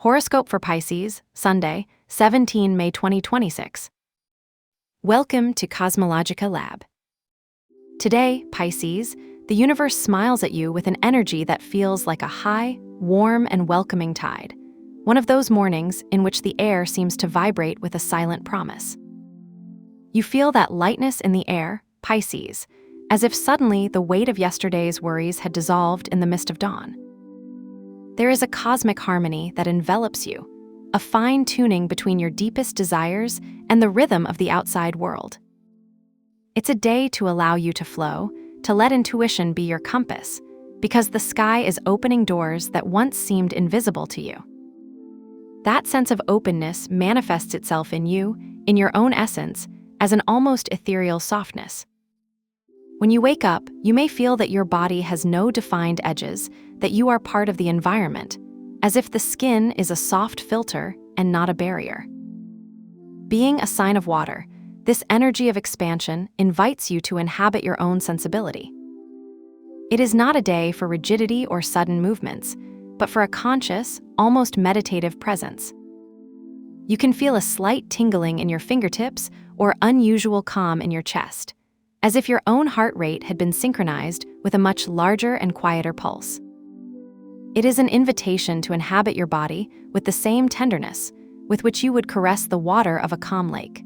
Horoscope for Pisces, Sunday, 17 May 2026. Welcome to CosmologicaLab. Today, Pisces, the universe smiles at you with an energy that feels like a high, warm, and welcoming tide. One of those mornings in which the air seems to vibrate with a silent promise. You feel that lightness in the air, Pisces, as if suddenly the weight of yesterday's worries had dissolved in the mist of dawn. There is a cosmic harmony that envelops you, a fine tuning between your deepest desires and the rhythm of the outside world. It's a day to allow you to flow, to let intuition be your compass, because the sky is opening doors that once seemed invisible to you. That sense of openness manifests itself in you, in your own essence, as an almost ethereal softness. When you wake up, you may feel that your body has no defined edges, that you are part of the environment, as if the skin is a soft filter and not a barrier. Being a sign of water, this energy of expansion invites you to inhabit your own sensibility. It is not a day for rigidity or sudden movements, but for a conscious, almost meditative presence. You can feel a slight tingling in your fingertips or unusual calm in your chest, as if your own heart rate had been synchronized with a much larger and quieter pulse. It is an invitation to inhabit your body with the same tenderness with which you would caress the water of a calm lake.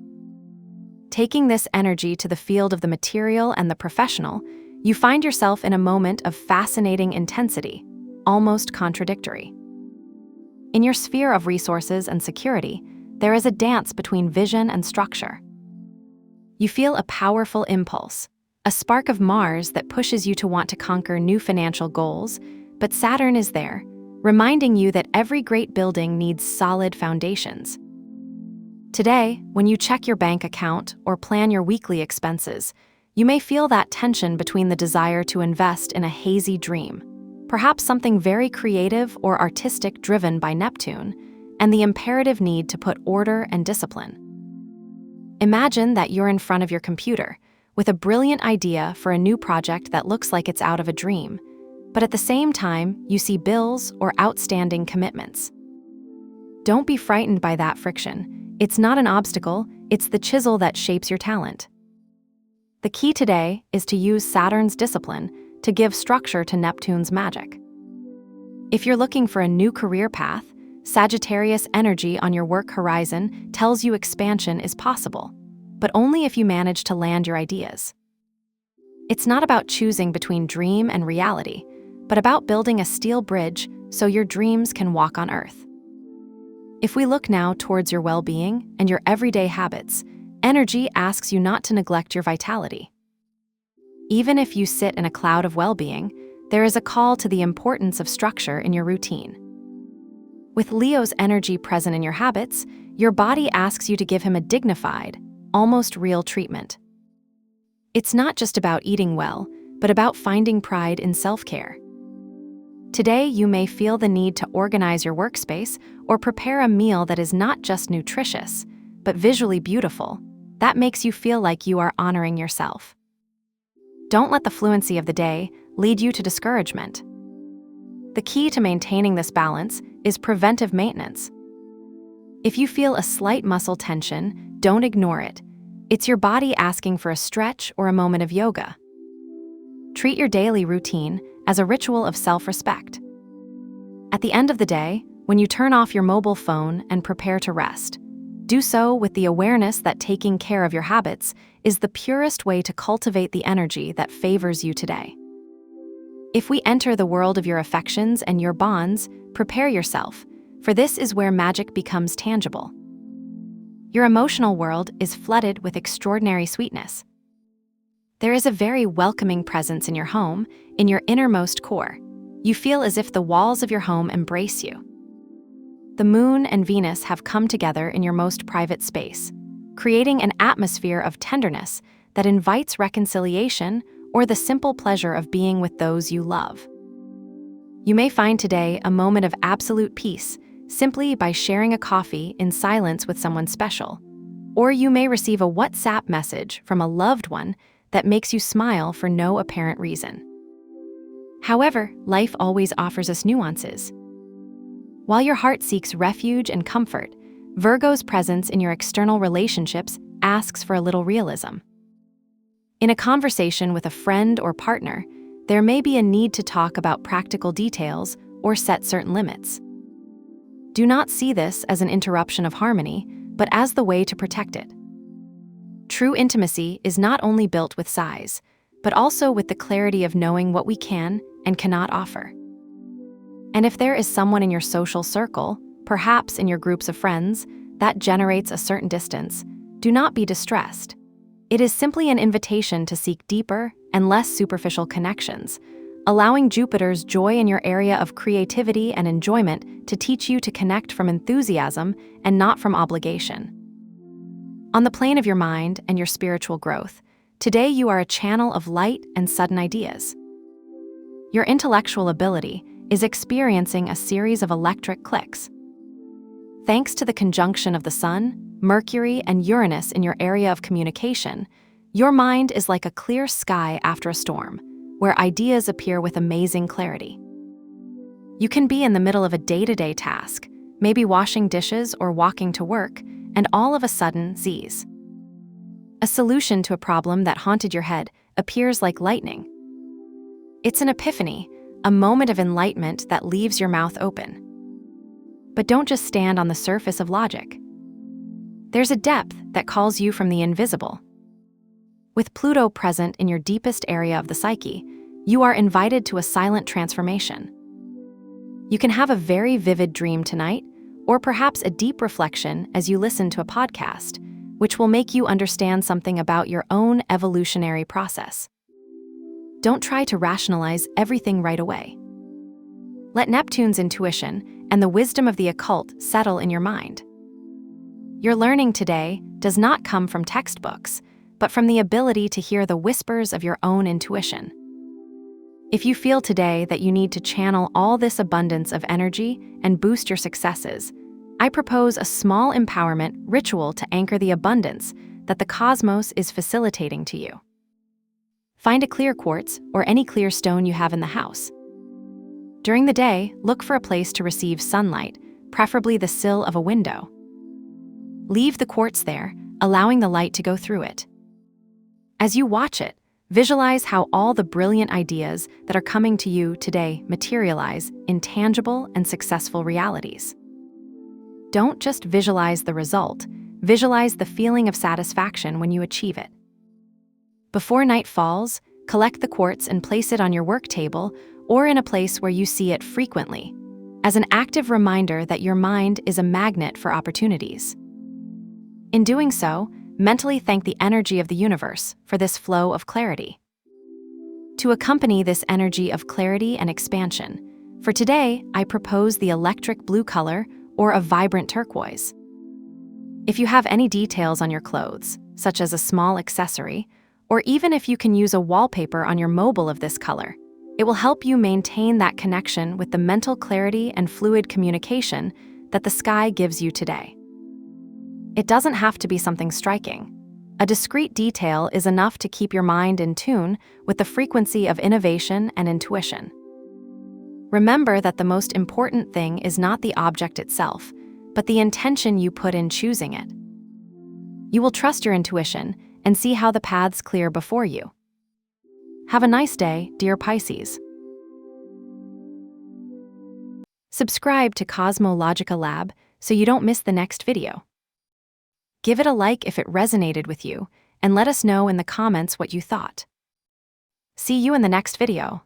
Taking this energy to the field of the material and the professional, you find yourself in a moment of fascinating intensity, almost contradictory. In your sphere of resources and security, there is a dance between vision and structure. You feel a powerful impulse, a spark of Mars that pushes you to want to conquer new financial goals, but Saturn is there, reminding you that every great building needs solid foundations. Today, when you check your bank account or plan your weekly expenses, you may feel that tension between the desire to invest in a hazy dream, perhaps something very creative or artistic driven by Neptune, and the imperative need to put order and discipline. Imagine that you're in front of your computer with a brilliant idea for a new project that looks like it's out of a dream, but at the same time, you see bills or outstanding commitments. Don't be frightened by that friction. It's not an obstacle, it's the chisel that shapes your talent. The key today is to use Saturn's discipline to give structure to Neptune's magic. If you're looking for a new career path, Sagittarius energy on your work horizon tells you expansion is possible, but only if you manage to land your ideas. It's not about choosing between dream and reality, but about building a steel bridge so your dreams can walk on Earth. If we look now towards your well-being and your everyday habits, energy asks you not to neglect your vitality. Even if you sit in a cloud of well-being, there is a call to the importance of structure in your routine. With Leo's energy present in your habits, your body asks you to give him a dignified, almost real treatment. It's not just about eating well, but about finding pride in self-care. Today, you may feel the need to organize your workspace or prepare a meal that is not just nutritious, but visually beautiful. That makes you feel like you are honoring yourself. Don't let the fluency of the day lead you to discouragement. The key to maintaining this balance is preventive maintenance. If you feel a slight muscle tension, don't ignore it. It's your body asking for a stretch or a moment of yoga. Treat your daily routine as a ritual of self-respect. At the end of the day, when you turn off your mobile phone and prepare to rest, do so with the awareness that taking care of your habits is the purest way to cultivate the energy that favors you today. If we enter the world of your affections and your bonds, prepare yourself, for this is where magic becomes tangible. Your emotional world is flooded with extraordinary sweetness. There is a very welcoming presence in your home, in your innermost core. You feel as if the walls of your home embrace you. The Moon and Venus have come together in your most private space, creating an atmosphere of tenderness that invites reconciliation or the simple pleasure of being with those you love. You may find today a moment of absolute peace simply by sharing a coffee in silence with someone special, or you may receive a WhatsApp message from a loved one that makes you smile for no apparent reason. However, life always offers us nuances. While your heart seeks refuge and comfort, Virgo's presence in your external relationships asks for a little realism. In a conversation with a friend or partner, there may be a need to talk about practical details or set certain limits. Do not see this as an interruption of harmony, but as the way to protect it. True intimacy is not only built with size, but also with the clarity of knowing what we can and cannot offer. And if there is someone in your social circle, perhaps in your groups of friends, that generates a certain distance, do not be distressed. It is simply an invitation to seek deeper and less superficial connections, allowing Jupiter's joy in your area of creativity and enjoyment to teach you to connect from enthusiasm and not from obligation. On the plane of your mind and your spiritual growth, today you are a channel of light and sudden ideas. Your intellectual ability is experiencing a series of electric clicks. Thanks to the conjunction of the Sun, Mercury, and Uranus in your area of communication, your mind is like a clear sky after a storm, where ideas appear with amazing clarity. You can be in the middle of a day-to-day task, maybe washing dishes or walking to work, and all of a sudden, z's. A solution to a problem that haunted your head appears like lightning. It's an epiphany, a moment of enlightenment that leaves your mouth open. But don't just stand on the surface of logic. There's a depth that calls you from the invisible. With Pluto present in your deepest area of the psyche, you are invited to a silent transformation. You can have a very vivid dream tonight, or perhaps a deep reflection as you listen to a podcast, which will make you understand something about your own evolutionary process. Don't try to rationalize everything right away. Let Neptune's intuition and the wisdom of the occult settle in your mind. Your learning today does not come from textbooks, but from the ability to hear the whispers of your own intuition. If you feel today that you need to channel all this abundance of energy and boost your successes, I propose a small empowerment ritual to anchor the abundance that the cosmos is facilitating to you. Find a clear quartz or any clear stone you have in the house. During the day, look for a place to receive sunlight, preferably the sill of a window. Leave the quartz there, allowing the light to go through it. As you watch it, visualize how all the brilliant ideas that are coming to you today materialize in tangible and successful realities. Don't just visualize the result, visualize the feeling of satisfaction when you achieve it. Before night falls, collect the quartz and place it on your work table or in a place where you see it frequently, as an active reminder that your mind is a magnet for opportunities. In doing so, mentally thank the energy of the universe for this flow of clarity. To accompany this energy of clarity and expansion, for today, I propose the electric blue color or a vibrant turquoise. If you have any details on your clothes, such as a small accessory, or even if you can use a wallpaper on your mobile of this color, it will help you maintain that connection with the mental clarity and fluid communication that the sky gives you today. It doesn't have to be something striking. A discrete detail is enough to keep your mind in tune with the frequency of innovation and intuition. Remember that the most important thing is not the object itself, but the intention you put in choosing it. You will trust your intuition and see how the paths clear before you. Have a nice day, dear Pisces. Subscribe to CosmologicaLab so you don't miss the next video. Give it a like if it resonated with you, and let us know in the comments what you thought. See you in the next video.